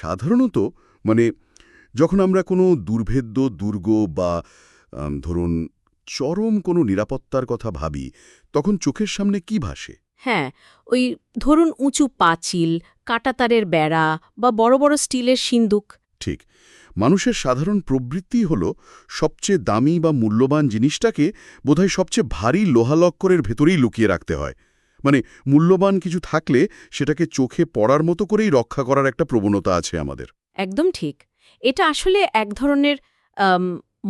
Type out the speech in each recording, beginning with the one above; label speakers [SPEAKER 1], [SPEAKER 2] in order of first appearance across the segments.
[SPEAKER 1] সাধারণত মানে যখন আমরা কোনো দুর্ভেদ্য দুর্গ বা ধরুন চরম কোনো নিরাপত্তার কথা ভাবি তখন চোখের সামনে কি ভাসে?
[SPEAKER 2] হ্যাঁ, ওই ধরুন উঁচু পাঁচিল, কাঁটাতারের বেড়া বা বড় বড় স্টিলের সিন্দুক।
[SPEAKER 1] ঠিক, মানুষের সাধারণ প্রবৃত্তি হল সবচেয়ে দামি বা মূল্যবান জিনিসটাকে বোধহয় সবচেয়ে ভারী লোহালক্করের ভেতরেই লুকিয়ে রাখতে হয়। মানে মূল্যবান কিছু থাকলে সেটাকে চোখে পড়ার মতো করেই রক্ষা করার একটা প্রবণতা আছে আমাদের।
[SPEAKER 2] একদম ঠিক। এটা আসলে এক ধরনের আম,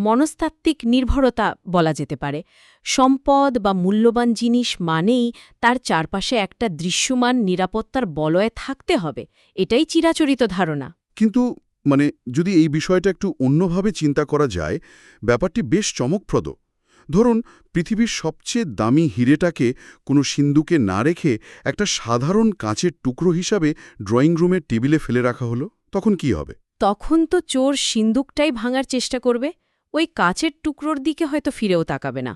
[SPEAKER 2] মনস্তাত্ত্বিক নির্ভরতা বলা যেতে পারে। সম্পদ বা মূল্যবান জিনিস মানেই তার চারপাশে একটা দৃশ্যমান নিরাপত্তার বলয়ে থাকতে হবে, এটাই চিরাচরিত ধারণা।
[SPEAKER 1] কিন্তু মানে যদি এই বিষয়টা একটু অন্যভাবে চিন্তা করা যায়, ব্যাপারটি বেশ চমকপ্রদ। ধরুন পৃথিবীর সবচেয়ে দামি হীরেটাকে কোনো সিন্দুকে না রেখে একটা সাধারণ কাঁচের টুকরো হিসাবে ড্রয়িং রুমের টেবিলে ফেলে রাখা হলো, তখন কি হবে?
[SPEAKER 2] তখন তো চোর সিন্দুকটাই ভাঙার চেষ্টা করবে, ওই কাচের টুকরোর দিকে হয়তো ফিরেও তাকাবে না।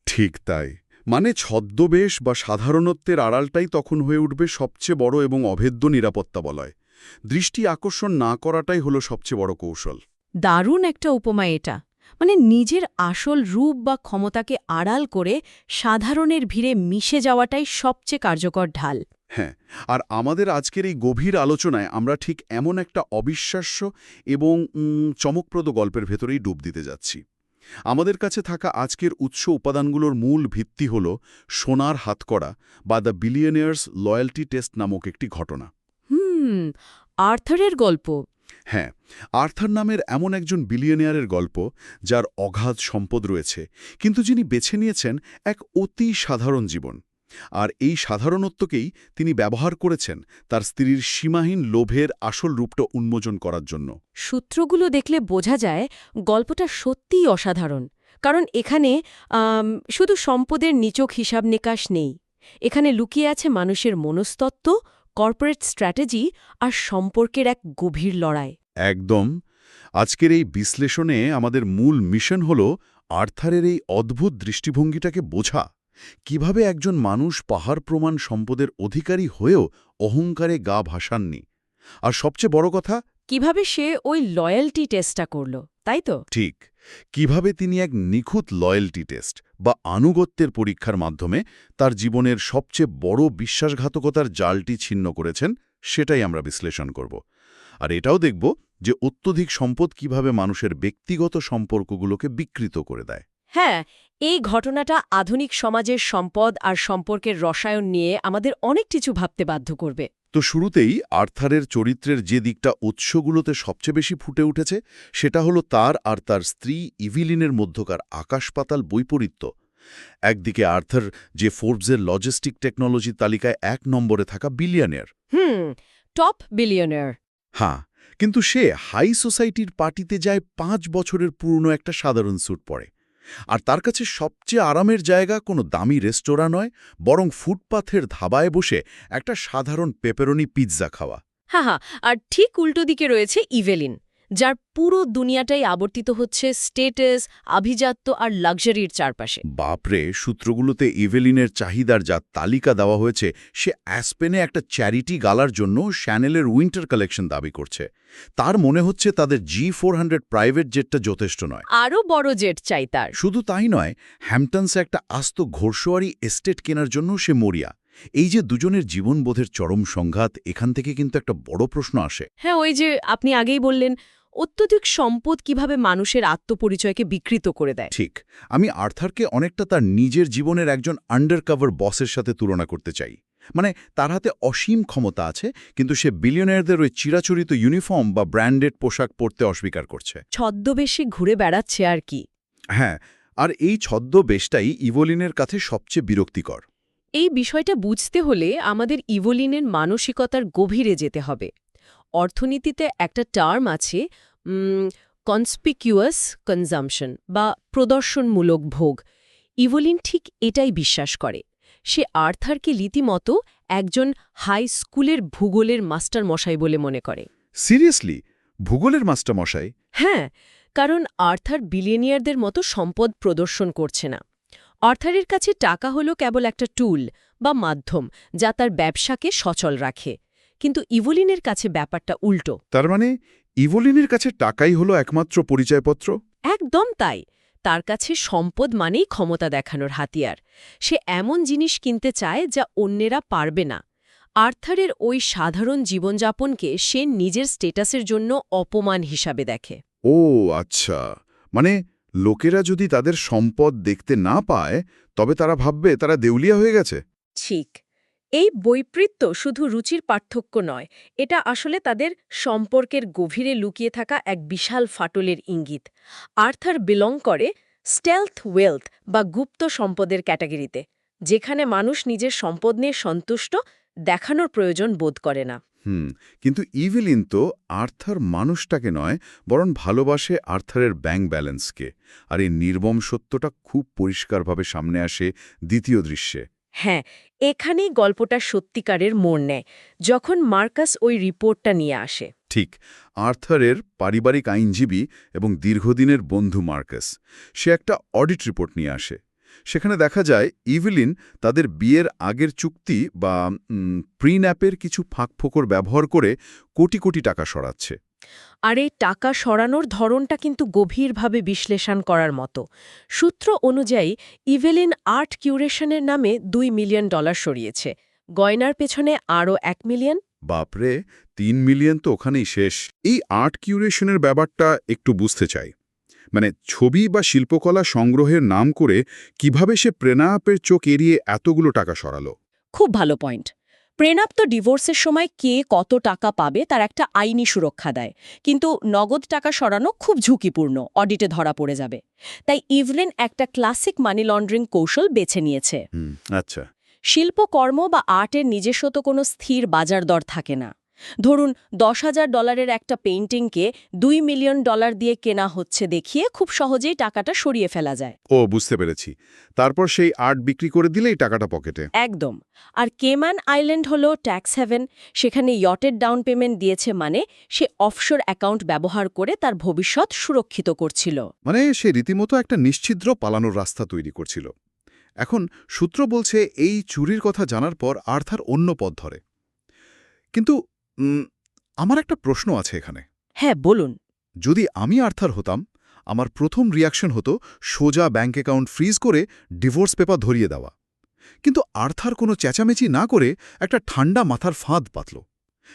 [SPEAKER 1] ঠিক তাই। মানে ছদ্মবেশ বা সাধারণত্বের আড়ালটাই তখন হয়ে উঠবে সবচেয়ে বড় এবং অভেদ্য নিরাপত্তা বলয়। দৃষ্টি আকর্ষণ না করাটাই হলো সবচেয়ে বড় কৌশল।
[SPEAKER 2] দারুণ একটা উপমা এটা। মানে নিজের আসল রূপ বা ক্ষমতাকে আড়াল করে সাধারণের ভিড়ে মিশে যাওয়াটাই সবচেয়ে কার্যকর ঢাল।
[SPEAKER 1] হ্যাঁ, আর আমাদের আজকের এই গভীর আলোচনায় আমরা ঠিক এমন একটা অবিশ্বাস্য এবং চমকপ্রদ গল্পের ভেতরেই ডুব দিতে যাচ্ছি। আমাদের কাছে থাকা আজকের উৎস উপাদানগুলোর মূল ভিত্তি হল সোনার হাতকড়া বা দ্য বিলিয়নিয়ার্স লয়্যাল্টি টেস্ট নামক একটি ঘটনা।
[SPEAKER 2] আর্থারের গল্প।
[SPEAKER 1] হ্যাঁ, আর্থার নামের এমন একজন বিলিয়নিয়ারের গল্প যার অগাধ সম্পদ রয়েছে, কিন্তু যিনি বেছে নিয়েছেন এক অতি সাধারণ জীবন। আর এই সাধারণত্বকেই তিনি ব্যবহার করেছেন তার স্ত্রীর সীমাহীন লোভের আসল রূপটা উন্মোচন করার জন্য।
[SPEAKER 2] সূত্রগুলো দেখলে বোঝা যায় গল্পটা সত্যিই অসাধারণ। কারণ এখানে শুধু সম্পদের নিচক হিসাব নিকাশ নেই, এখানে লুকিয়ে আছে মানুষের মনস্তত্ত্ব, কর্পোরেট স্ট্র্যাটেজি আর সম্পর্কের এক গভীর লড়াই।
[SPEAKER 1] একদম। আজকের এই বিশ্লেষণে আমাদের মূল মিশন হল আর্থারের এই অদ্ভুত দৃষ্টিভঙ্গিটাকে বোঝা, কিভাবে একজন মানুষ পাহাড় প্রমাণ সম্পদের অধিকারী হয়েও অহংকারে গা ভাসাননি। আর সবচেয়ে বড় কথা,
[SPEAKER 2] কিভাবে সে ওই লয়্যাল্টি টেস্টটা করল, তাই তো?
[SPEAKER 1] ঠিক, কিভাবে তিনি এক নিখুঁত লয়্যাল্টি টেস্ট বা আনুগত্যের পরীক্ষার মাধ্যমে তার জীবনের সবচেয়ে বড় বিশ্বাসঘাতকতার জালটি ছিন্ন করেছেন, সেটাই আমরা বিশ্লেষণ করব। আর এটাও দেখব যে অত্যধিক সম্পদ কিভাবে মানুষের ব্যক্তিগত সম্পর্কগুলোকে বিকৃত করে দেয়।
[SPEAKER 2] হ্যাঁ, এই ঘটনাটা আধুনিক সমাজের সম্পদ আর সম্পর্কের রসায়ন নিয়ে আমাদের অনেক কিছু ভাবতে বাধ্য করবে।
[SPEAKER 1] তো শুরুতেই আর্থারের চরিত্রের যে দিকটা উৎসগুলোতে সবচেয়ে বেশি ফুটে উঠেছে সেটা হলো তার আর তার স্ত্রী ইভিলিনের মধ্যকার আকাশ-পাতাল বৈপরীত্য। একদিকে আর্থার, যে ফোর্বসের লজিস্টিক টেকনোলজি তালিকায় ১ নম্বরে থাকা বিলিয়নিয়ার।
[SPEAKER 2] Top billionaire.
[SPEAKER 1] হ্যাঁ, কিন্তু সে হাই সোসাইটির পার্টিতে যায় ৫ বছরের পুরনো একটা সাধারণ স্যুট পরে। আর তার কাছে সবচেয়ে আরামের জায়গা কোনো দামি রেস্তোরাঁ নয়, বরং ফুটপাথের ধাবায় বসে একটা সাধারণ পেপারনি পিৎজা খাওয়া।
[SPEAKER 2] হ্যাঁ, আর ঠিক উল্টো দিকে রয়েছে ইভেলিন, যার পুরো দুনিয়াটাই আবর্তিত হচ্ছে স্টেটাস, আভিজাত্য আর লাক্সারির চারপাশে।
[SPEAKER 1] বাপরে, সূত্রগুলোতে ইভেলিনের চাহিদার যা তালিকা দেওয়া হয়েছে, সে অ্যাসপেনে একটা চ্যারিটি গালার জন্য শ্যানেলের উইন্টার কালেকশন দাবি করছে। তার মনে হচ্ছে তাদের G400 প্রাইভেট জেটটা যথেষ্ট নয়,
[SPEAKER 2] আরও বড় জেট চাই তার।
[SPEAKER 1] শুধু তাই নয়, হ্যাম্পটনসে একটা আস্ত ঘোড়সওয়ারি এস্টেট কেনার জন্য সে মরিয়া। এই যে দুজনের জীবনবোধের চরম সংঘাত, এখান থেকে কিন্তু একটা বড় প্রশ্ন আসে।
[SPEAKER 2] হ্যাঁ, ওই যে আপনি আগেই বললেন, অত্যধিক সম্পদ কিভাবে মানুষের আত্মপরিচয়কে বিকৃত করে দেয়।
[SPEAKER 1] ঠিক, আমি আর্থারকে অনেকটা তার নিজের জীবনের একজন আন্ডারকভার বসের সাথে তুলনা করতে চাই। মানে তার হাতে অসীম ক্ষমতা আছে, কিন্তু সে বিলিয়নিয়ারদের ওই চিরাচরিত ইউনিফর্ম বা ব্র্যান্ডেড পোশাক পরতে অস্বীকার করছে।
[SPEAKER 2] ছদ্মবেশে ঘুরে বেড়াচ্ছে আর কি।
[SPEAKER 1] হ্যাঁ, আর এই ছদ্মবেশটাই ইভলিনের কাছে সবচেয়ে বিরক্তিকর।
[SPEAKER 2] এই বিষয়টা বুঝতে হলে আমাদের ইভলিনের মানসিকতার গভীরে যেতে হবে। অর্থনীতিতে একটা টার্ম আছে, কনসপিকিউয়াস কনজাম্পশন বা প্রদর্শনমূলক ভোগ। ইভলিন ঠিক এটাই বিশ্বাস করে। সে আর্থারকে রীতিমতো একজন হাই স্কুলের ভূগোলের মাস্টারমশাই বলে মনে করে।
[SPEAKER 1] সিরিয়াসলি? ভূগোলের মাস্টারমশাই?
[SPEAKER 2] হ্যাঁ, কারণ আর্থার বিলিয়নিয়ারদের মতো সম্পদ প্রদর্শন করছে না। আর্থারের কাছে টাকা হলো কেবল একটা টুল বা মাধ্যম যা তার ব্যবসাকে সচল রাখে। কিন্তু ইভলিনের কাছে ব্যাপারটা উল্টো।
[SPEAKER 1] তার মানে ইভলিনের কাছে টাকাই হলো একমাত্র পরিচয়পত্র?
[SPEAKER 2] একদম তাই। তার কাছে সম্পদ মানেই ক্ষমতা দেখানোর হাতিয়ার। সে এমন জিনিস কিনতে চায় যা অন্যেরা পারবে না। আর্থারের ওই সাধারণ জীবনযাপনকে সে নিজের স্টেটাসের জন্য অপমান হিসাবে দেখে।
[SPEAKER 1] ও আচ্ছা, মানে লোকেরা যদি তাদের সম্পদ দেখতে না পায় তবে তারা ভাববে তারা দেউলিয়া হয়ে গেছে।
[SPEAKER 2] ঠিক। এই বৈপরীত্য শুধু রুচির পার্থক্য নয়, এটা আসলে তাদের সম্পর্কের গভীরে লুকিয়ে থাকা এক বিশাল ফাটলের ইঙ্গিত। আর্থার বিলং করে স্টেলথ ওয়েলথ বা গুপ্ত সম্পদের ক্যাটাগরিতে, যেখানে মানুষ নিজের সম্পদ নিয়ে সন্তুষ্ট দেখানোর প্রয়োজন বোধ করে না।
[SPEAKER 1] কিন্তু ইভেলিন তো আর্থার মানুষটাকে নয়, বরং ভালোবাসে আর্থারের ব্যাংক ব্যালেন্সকে। আর এই নির্মম সত্যটা খুব পরিষ্কারভাবে সামনে আসে দ্বিতীয় দৃশ্যে।
[SPEAKER 2] হ্যাঁ, এখানেই গল্পটা সত্যিকারের মোড় নেয়, যখন মার্কাস ওই রিপোর্টটা নিয়ে আসে।
[SPEAKER 1] ঠিক, আর্থারের পারিবারিক আইনজীবী এবং দীর্ঘদিনের বন্ধু মার্কাস, সে একটা অডিট রিপোর্ট নিয়ে আসে। সেখানে দেখা যায় ইভেলিন তাদের বিয়ের আগের চুক্তি বা প্রিন্যাপের কিছু ফাঁকফোকর ব্যবহার করে কোটি কোটি টাকা সরাচ্ছে।
[SPEAKER 2] আর এই টাকা সরানোর ধরনটা কিন্তু গভীরভাবে বিশ্লেষণ করার মতো। সূত্র অনুযায়ী ইভেলিন আর্ট কিউরেশনের নামে $2 মিলিয়ন সরিয়েছে, গয়নার পেছনে আরও $1 মিলিয়ন।
[SPEAKER 1] বাপরে, 3 মিলিয়ন তো ওখানেই শেষ। এই আর্ট কিউরেশনের ব্যাপারটা একটু বুঝতে চাই। মানে ছবি বা শিল্পকলা সংগ্রহের নাম করে কিভাবে সে প্রেনাপের চোখ এড়িয়ে এতগুলো টাকা সরালো?
[SPEAKER 2] খুব ভালো পয়েন্ট। প্রেনাপ তো ডিভোর্সের সময় কে কত টাকা পাবে তার একটা আইনি সুরক্ষা দেয়, কিন্তু নগদ টাকা সরানো খুব ঝুঁকিপূর্ণ, অডিটে ধরা পড়ে যাবে। তাই ইভলিন একটা ক্লাসিক মানি লন্ডারিং কৌশল বেছে নিয়েছে।
[SPEAKER 1] আচ্ছা।
[SPEAKER 2] শিল্পকর্ম বা আর্টের নিজস্ব তো কোনো স্থির বাজার দর থাকে না। ধরুন $10,000 একটা পেইন্টিংকে $2 মিলিয়ন দিয়ে কেনা হচ্ছে দেখিয়ে খুব সহজেই টাকাটা সরিয়ে ফেলা যায়।
[SPEAKER 1] ও, বুঝতে পেরেছি। তারপর সেই আর্ট বিক্রি করে দিলেই টাকাটা পকেটে।
[SPEAKER 2] একদম। আর কেম্যান আইল্যান্ড হলো ট্যাক্স হেভেন, সেখানে ইয়টের ডাউন পেমেন্ট দিয়েছে, মানে সে অফশোর অ্যাকাউন্ট ব্যবহার করে তার ভবিষ্যৎ সুরক্ষিত করছিল।
[SPEAKER 1] মানে সে রীতিমতো একটা নিশ্ছিদ্র পালানোর রাস্তা তৈরি করছিল। এখন সূত্র বলছে এই চুরির কথা জানার পর আর্থার অন্য পথ ধরে। কিন্তু আমার একটা প্রশ্ন আছে এখানে।
[SPEAKER 2] হ্যাঁ, বলুন।
[SPEAKER 1] যদি আমি আর্থার হতাম, আমার প্রথম রিয়াকশন হতো সোজা ব্যাংক অ্যাকাউন্ট ফ্রিজ করে ডিভোর্স পেপার ধরিয়ে দেওয়া। কিন্তু আর্থার কোনো চেঁচামেচি না করে একটা ঠান্ডা মাথার ফাঁদ পাতল।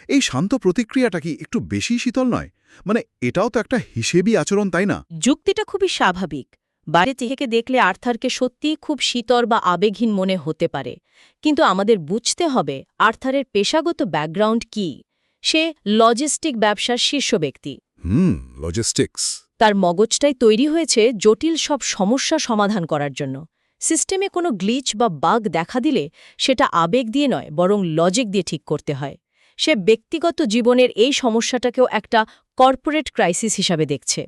[SPEAKER 1] এই শান্ত প্রতিক্রিয়াটা কি একটু বেশি শীতল নয়? মানে এটাও তো একটা হিসেবি আচরণ, তাই না?
[SPEAKER 2] যুক্তিটা খুবই স্বাভাবিক। বাইরে থেকে দেখলে আর্থারকে সত্যিই খুব শীতল বা আবেগহীন মনে হতে পারে, কিন্তু আমাদের বুঝতে হবে আর্থারের পেশাগত ব্যাকগ্রাউন্ড কি। সে লজিস্টিক ব্যবসার শীর্ষ ব্যক্তি।
[SPEAKER 1] লজিস্টিক্স।
[SPEAKER 2] তার মগজটাই তৈরি হয়েছে জটিল সব সমস্যা সমাধান করার জন্য। সিস্টেমে কোনো গ্লিচ বা বাগ দেখা দিলে সেটা আবেগ দিয়ে নয়, বরং লজিক দিয়ে ঠিক করতে হয়। সে ব্যক্তিগত জীবনের এই সমস্যাটাকেও একটা কর্পোরেট ক্রাইসিস হিসাবে দেখছে।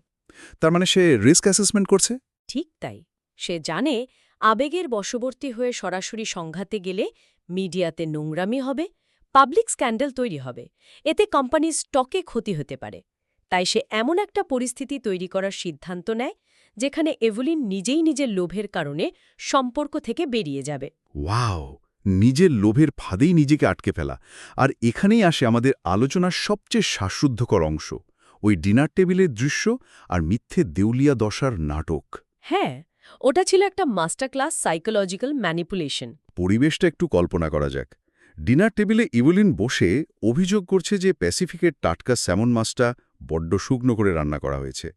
[SPEAKER 1] তার মানে সে রিস্ক অ্যাসেসমেন্ট করছে?
[SPEAKER 2] ঠিক তাই। সে জানে আবেগের বশবর্তী হয়ে সরাসরি সংঘাতে গেলে মিডিয়াতে নোংরামি হবে, পাবলিক স্ক্যান্ডাল তৈরি হবে, এতে কোম্পানির স্টকে ক্ষতি হতে পারে। তাই সে এমন একটা পরিস্থিতি তৈরি করার সিদ্ধান্ত নেয় যেখানে এভলিন নিজেই নিজের লোভের কারণে সম্পর্ক থেকে বেরিয়ে যাবে।
[SPEAKER 1] ওয়াও, নিজের লোভের ফাঁদেই নিজেকে আটকে ফেলা। আর এখানেই আসে আমাদের আলোচনার সবচেয়ে শ্বাসরুদ্ধকর অংশ, ওই ডিনার টেবিলের দৃশ্য আর মিথ্যে দেউলিয়া দশার নাটক।
[SPEAKER 2] হ্যাঁ, ওটা ছিল একটা মাস্টার ক্লাস সাইকোলজিক্যাল ম্যানিপুলেশন।
[SPEAKER 1] পরিবেশটা একটু কল্পনা করা যাক। ডিনার টেবিলে ইভলিন বসে অভিযোগ করছে যে প্যাসিফিকের টাটকা স্যামন মাছটা বড্ড শুকনো করে রান্না করা হয়েছে।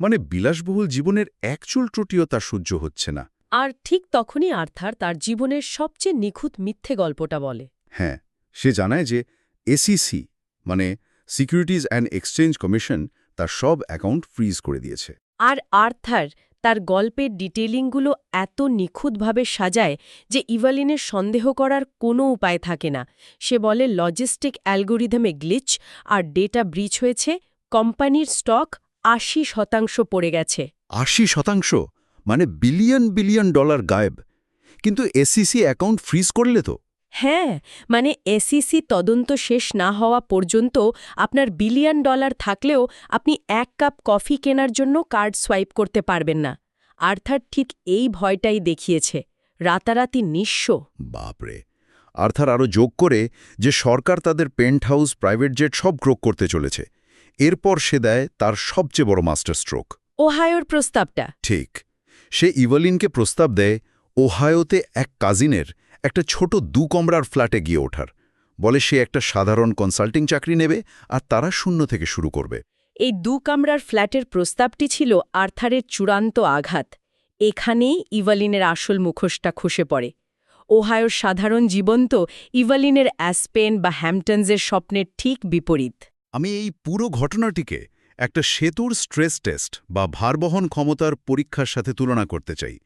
[SPEAKER 1] মানে বিলাসবহুল জীবনের একচুল ত্রুটিও তার সহ্য হচ্ছে না।
[SPEAKER 2] আর ঠিক তখনই আর্থার তার জীবনের সবচেয়ে নিখুঁত মিথ্যে গল্পটা বলে।
[SPEAKER 1] হ্যাঁ, সে জানায় যে এসইসি মানে সিকিউরিটিজ অ্যান্ড এক্সচেঞ্জ কমিশন তার সব অ্যাকাউন্ট ফ্রিজ করে দিয়েছে।
[SPEAKER 2] আর আর্থার তার গল্পের ডিটেলিংগুলো এত নিখুঁতভাবে সাজায় যে ইভালিনের সন্দেহ করার কোনো উপায় থাকে না। সে বলে লজিস্টিক অ্যালগোরিদমে গ্লিচ আর ডেটা ব্রিচ হয়েছে, কোম্পানির স্টক ৮০% পড়ে গেছে।
[SPEAKER 1] ৮০%? মানে বিলিয়ন বিলিয়ন ডলার গায়েব। কিন্তু এসইসি অ্যাকাউন্ট ফ্রিজ করলে তো?
[SPEAKER 2] হ্যাঁ, মানে এসইসি তদন্ত শেষ না হওয়া পর্যন্ত আপনার $বিলিয়ন থাকলেও আপনি ১ কাপ কফি কেনার জন্য কার্ড সোয়াইপ করতে পারবেন না। আর্থার ঠিক এই ভয়টাই দেখিয়েছে, রাতারাতি নিঃস্ব।
[SPEAKER 1] বাপরে, আর্থার আরও যোগ করে যে সরকার তাদের পেন্ট হাউস, প্রাইভেট জেট সব ক্রোক করতে চলেছে। এরপর সে দেয় তার সবচেয়ে বড় মাস্টার স্ট্রোক।
[SPEAKER 2] ওহায়োর প্রস্তাবটা।
[SPEAKER 1] ঠিক। সে ইভলিনকে প্রস্তাব দেয় ওহায়োতে এক কাজিনের একটা ছোট 2 কমরার ফ্ল্যাটে গিয়ে ওঠার। বলে সে একটা সাধারণ কনসাল্টিং চাকরি নেবে আর তারা শূন্য থেকে শুরু করবে।
[SPEAKER 2] এই 2 কামরার ফ্ল্যাটের প্রস্তাবটি ছিল আর্থারের চূড়ান্ত আঘাত। এখানেই ইভালিনের আসল মুখোশটা খসে পড়ে। ওহায়োর সাধারণ জীবন তো ইভালিনের অ্যাসপেন বা হ্যাম্পটনসের স্বপ্নের ঠিক বিপরীত।
[SPEAKER 1] আমি এই পুরো ঘটনাটিকে একটা সেতুর স্ট্রেস টেস্ট বা ভারবহন ক্ষমতার পরীক্ষার সাথে তুলনা করতে চাই।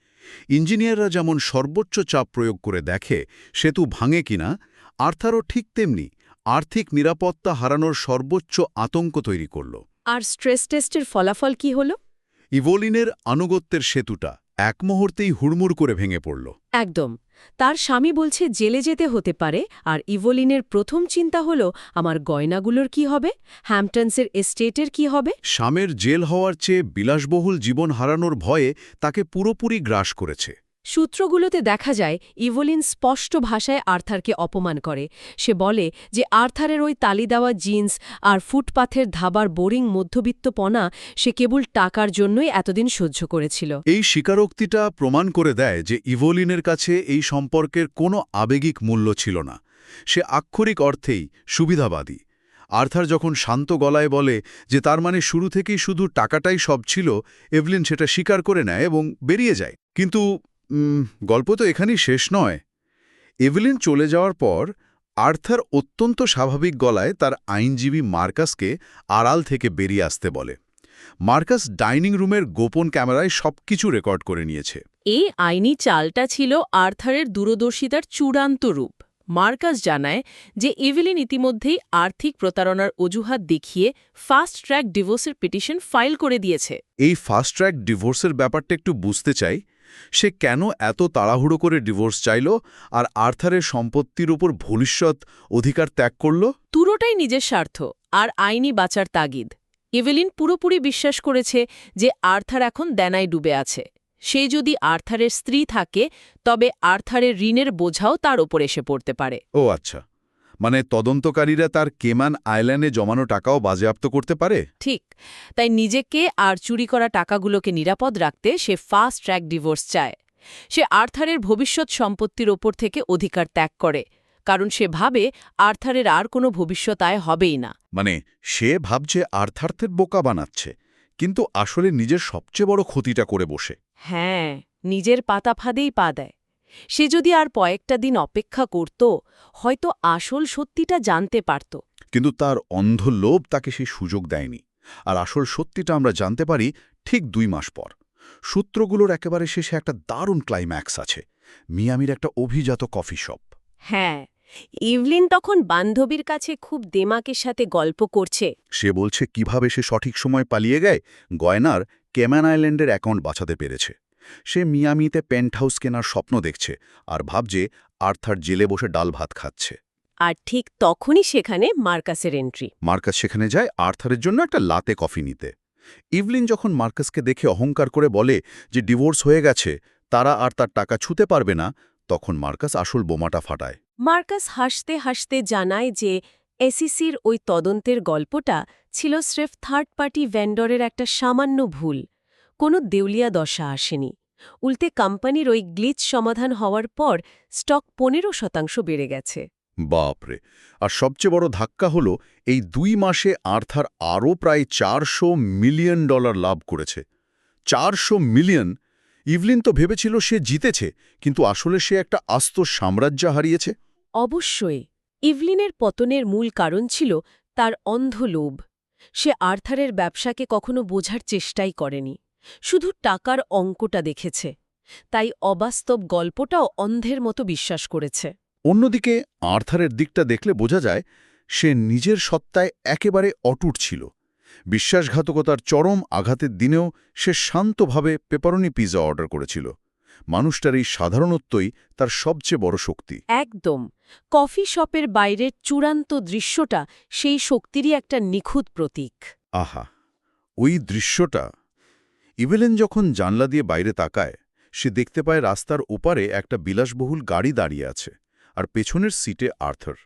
[SPEAKER 1] ইঞ্জিনিয়াররা যেমন সর্বোচ্চ চাপ প্রয়োগ করে দেখে সেতু ভাঙে কিনা, আর্থারও ঠিক তেমনি আর্থিক নিরাপত্তা হারানোর সর্বোচ্চ আতঙ্ক তৈরি করল।
[SPEAKER 2] আর স্ট্রেস টেস্টের ফলাফল কি হল?
[SPEAKER 1] ইভলিনের আনুগত্যের সেতুটা এক মুহূর্তেই হুড়মুড় করে ভেঙে পড়ল।
[SPEAKER 2] একদম। তার স্বামী বলছে জেলে যেতে হতে পারে, আর ইভলিনের প্রথম চিন্তা হল আমার গয়নাগুলোর কি হবে, হ্যাম্পটনসের এস্টেটের কি হবে।
[SPEAKER 1] স্বামীর জেল হওয়ার চেয়ে বিলাসবহুল জীবন হারানোর ভয়ে তাকে পুরোপুরি গ্রাস করেছে।
[SPEAKER 2] সূত্রগুলোতে দেখা যায় ইভলিন স্পষ্ট ভাষায় আর্থারকে অপমান করে। সে বলে যে আর্থারের ওই তালি দেওয়া জিন্স আর ফুটপাথের ধাবার বোরিং মধ্যবিত্তপনা সে কেবল টাকার জন্যই এতদিন সহ্য করেছিল।
[SPEAKER 1] এই স্বীকারোক্তিটা প্রমাণ করে দেয় যে ইভলিনের কাছে এই সম্পর্কের কোনো আবেগিক মূল্য ছিল না। সে আক্ষরিক অর্থেই সুবিধাবাদী। আর্থার যখন শান্ত গলায় বলে যে তার মানে শুরু থেকেই শুধু টাকাটাই সব ছিল, এভলিন সেটা স্বীকার করে নেয় এবং বেরিয়ে যায়। কিন্তু গল্প তো এখানেই শেষ নয়। এভলিন চলে যাওয়ার পর আর্থার অত্যন্ত স্বাভাবিক গলায় তার আইনজীবী মার্কাসকে আড়াল থেকে বেরিয়ে আসতে বলে। মার্কাস ডাইনিং রুমের গোপন ক্যামেরায় সবকিছু রেকর্ড করে নিয়েছে।
[SPEAKER 2] এই আইনি চালটা ছিল আর্থারের দূরদর্শিতার চূড়ান্ত রূপ। মার্কাস জানায় যে ইভলিন ইতিমধ্যেই আর্থিক প্রতারণার অজুহাত দেখিয়ে ফাস্ট ট্র্যাক ডিভোর্সের পিটিশন ফাইল করে দিয়েছে।
[SPEAKER 1] এই ফাস্ট ট্র্যাক ডিভোর্সের ব্যাপারটা একটু বুঝতে চাই। সে কেন এত তাড়াহুড়ো করে ডিভোর্স চাইল আর আর্থারের সম্পত্তির উপর ভবিষ্যৎ অধিকার ত্যাগ করল?
[SPEAKER 2] পুরোটাই নিজের স্বার্থ আর আইনি বাঁচার তাগিদ। ইভলিন পুরোপুরি বিশ্বাস করেছে যে আর্থার এখন দেনায় ডুবে আছে। সে যদি আর্থারের স্ত্রী থাকে তবে আর্থারের ঋণের বোঝাও তার ওপর এসে পড়তে পারে।
[SPEAKER 1] ও আচ্ছা, মানে তদন্তকারীরা তার কেমান আইল্যান্ডে জমানো টাকাও বাজেয়াপ্ত করতে পারে?
[SPEAKER 2] ঠিক। তাই নিজেকে আর চুরি করা টাকাগুলোকে নিরাপদ রাখতে সে ফাস্ট ট্র্যাক ডিভোর্স চায়। সে আর্থারের ভবিষ্যৎ সম্পত্তির ওপর থেকে অধিকার ত্যাগ করে, কারণ সে ভাবে আর্থারের আর কোনো ভবিষ্যৎ আয় হবেই না।
[SPEAKER 1] মানে সে ভাবছে আর্থারকে বোকা বানাচ্ছে, কিন্তু আসলে নিজের সবচেয়ে বড় ক্ষতিটা করে বসে।
[SPEAKER 2] হ্যাঁ, নিজের পাতা ফাঁদেই পা দেয়। সে যদি আর কয়েকটা দিন অপেক্ষা করত, হয়তো আসল সত্যিটা জানতে পারত।
[SPEAKER 1] কিন্তু তার অন্ধ লোভ তাকে সেই সুযোগ দেয়নি। আর আসল সত্যিটা আমরা জানতে পারি ঠিক 2 মাস পর। সূত্রগুলোর একেবারে শেষে একটা দারুণ ক্লাইম্যাক্স আছে। মিয়ামির একটা অভিজাত কফি শপ।
[SPEAKER 2] হ্যাঁ, ইভলিন তখন বান্ধবীর কাছে খুব দেমাকের সাথে গল্প করছে।
[SPEAKER 1] সে বলছে কিভাবে সে সঠিক সময় পালিয়ে গেয় গয়নার কেম্যান আইল্যান্ডের অ্যাকাউন্ট বাঁচাতে পেরেছে। সে মিয়ামিতে পেন্টহাউস কেনার স্বপ্ন দেখছে আর ভাবছে আর্থার জেলে বসে ডাল ভাত খাচ্ছে।
[SPEAKER 2] আর ঠিক তখনই সেখানে মার্কাসের এন্ট্রি।
[SPEAKER 1] মার্কাস সেখানে যায় আর্থারের জন্য একটা লাতে কফি নিতে। ইভলিন যখন মার্কাসকে দেখে অহংকার করে বলে যে ডিভোর্স হয়ে গেছে, তারা আর তার টাকা ছুঁতে পারবে না, তখন মার্কাস আসল বোমাটা ফাটায়।
[SPEAKER 2] মার্কাস হাসতে হাসতে জানায় যে এসিসির ওই তদন্তের গল্পটা ছিল স্রেফ থার্ড পার্টি ভেন্ডরের একটা সামান্য ভুল। কোনো দেউলিয়া দশা আসেনি। উল্টে কোম্পানির ওই গ্লিচ সমাধান হওয়ার পর স্টক 15% বেড়ে গেছে।
[SPEAKER 1] বাপরে! আর সবচেয়ে বড় ধাক্কা হলো এই 2 মাসে আর্থার আরও প্রায় $400 মিলিয়ন লাভ করেছে। 400 মিলিয়ন! ইভলিন তো ভেবেছিল সে জিতেছে, কিন্তু আসলে সে একটা আস্ত সাম্রাজ্য হারিয়েছে।
[SPEAKER 2] অবশ্যই ইভলিনের পতনের মূল কারণ ছিল তার অন্ধ লোভ। সে আর্থারের ব্যবসাকে কখনো বোঝার চেষ্টাই করেনি, শুধু টাকার অঙ্কটা দেখেছে। তাই অবাস্তব গল্পটাও অন্ধের মতো বিশ্বাস করেছে।
[SPEAKER 1] অন্যদিকে আর্থারের দিকটা দেখলে বোঝা যায় সে নিজের সত্তায় একেবারে অটুট ছিল। বিশ্বাসঘাতকতার চরম আঘাতের দিনেও সে শান্তভাবে পেপারনি পিৎজা অর্ডার করেছিল। মানুষটার এই সাধারণত্বই তার সবচেয়ে বড় শক্তি।
[SPEAKER 2] একদম। কফি শপের বাইরের চূড়ান্ত দৃশ্যটা সেই শক্তিরই একটা নিখুঁত প্রতীক।
[SPEAKER 1] আহা, ওই দৃশ্যটা! ইভেলিন যখন জানলা দিয়ে বাইরে তাকায়, সে দেখতে পায় রাস্তার ওপারে একটা বিলাসবহুল গাড়ি দাঁড়িয়ে আছে, আর পেছনের সিটে আর্থার,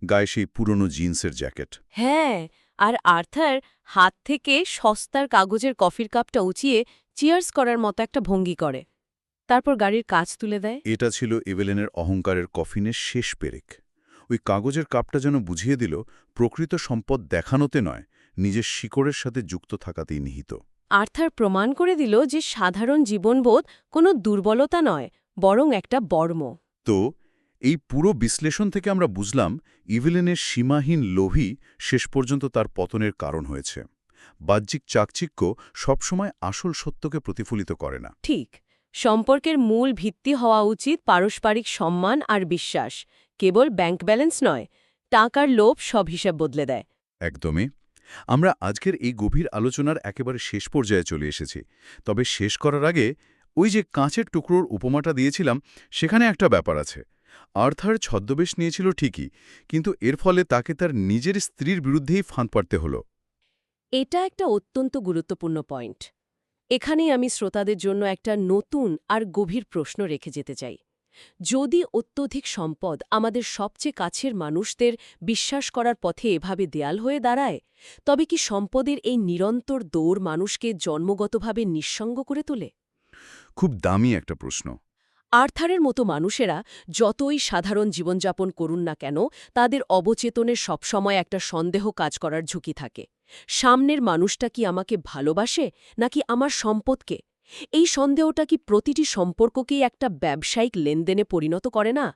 [SPEAKER 1] গায়ে সেই পুরনো জিন্সের জ্যাকেট।
[SPEAKER 2] হ্যাঁ, আর আর্থার হাত থেকে সস্তার কাগজের কফির কাপটা উঁচিয়ে চিয়ার্স করার মতো একটা ভঙ্গি করে, তারপর গাড়ির কাঁচ তুলে দেয়।
[SPEAKER 1] এটা ছিল এভেলেনের অহংকারের কফিনের শেষ পেরেক। ওই কাগজের কাপটা যেন বুঝিয়ে দিল প্রকৃত সম্পদ দেখানোতে নয়, নিজের শিকড়ের সাথে যুক্ত থাকাতেই নিহিত।
[SPEAKER 2] আর্থার প্রমাণ করে দিল যে সাধারণ জীবনবোধ কোনো দুর্বলতা নয়, বরং একটা বর্ম।
[SPEAKER 1] তো এই পুরো বিশ্লেষণ থেকে আমরা বুঝলাম ইভেলিনের সীমাহীন লোভই শেষ পর্যন্ত তার পতনের কারণ হয়েছে। বাহ্যিক চাকচিক্য সবসময় আসল সত্যকে প্রতিফলিত করে না।
[SPEAKER 2] ঠিক, সম্পর্কের মূল ভিত্তি হওয়া উচিত পারস্পরিক সম্মান আর বিশ্বাস, কেবল ব্যাংক ব্যালেন্স নয়। টাকার লোভ সব হিসাব বদলে দেয়।
[SPEAKER 1] একদমই। আমরা আজকের এই গভীর আলোচনার একেবারে শেষ পর্যায়ে চলে এসেছি। তবে শেষ করার আগে ওই যে কাঁচের টুকরোর উপমাটা দিয়েছিলাম, সেখানে একটা ব্যাপার আছে। আর্থার ছদ্মবেশ নিয়েছিল ঠিকই, কিন্তু এর ফলে তাকে তার নিজের স্ত্রীর বিরুদ্ধেই ফাঁদ পাড়তে হলো।
[SPEAKER 2] এটা একটা অত্যন্ত গুরুত্বপূর্ণ পয়েন্ট। এখানেই আমি শ্রোতাদের জন্য একটা নতুন আর গভীর প্রশ্ন রেখে যেতে চাই। যদি অত্যধিক সম্পদ আমাদের সবচেয়ে কাছের মানুষদের বিশ্বাস করার পথে এভাবে দেয়াল হয়ে দাঁড়ায়, তবে কি সম্পদের এই নিরন্তর দৌড় মানুষকে জন্মগতভাবে নিঃসঙ্গ করে তোলে?
[SPEAKER 1] খুব দামি একটা প্রশ্ন।
[SPEAKER 2] আর্থারের মতো মানুষেরা যতই সাধারণ জীবনযাপন করুন না কেন, তাদের অবচেতনে সবসময় একটা সন্দেহ কাজ করার ঝুঁকি থাকে। সামনের মানুষটা কি আমাকে ভালোবাসে, নাকি আমার সম্পদকে? এই সন্দেহটা কি প্রতিটি সম্পর্ককেই একটা ব্যবসায়িক লেনদেনে পরিণত করে না?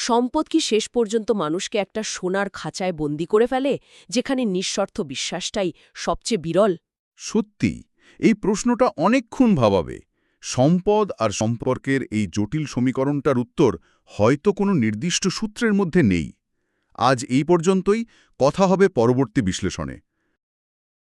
[SPEAKER 2] সম্পদ কি শেষ পর্যন্ত মানুষকে একটা সোনার খাঁচায় বন্দি করে ফেলে, যেখানে নিঃস্বার্থ বিশ্বাসটাই সবচেয়ে বিরল?
[SPEAKER 1] সত্যি, এই প্রশ্নটা অনেকক্ষণ ভাবাবে। সম্পদ আর সম্পর্কের এই জটিল সমীকরণটার উত্তর হয়তো কোনো নির্দিষ্ট সূত্রের মধ্যে নেই। আজ এই পর্যন্তই, কথা হবে পরবর্তী বিশ্লেষণে।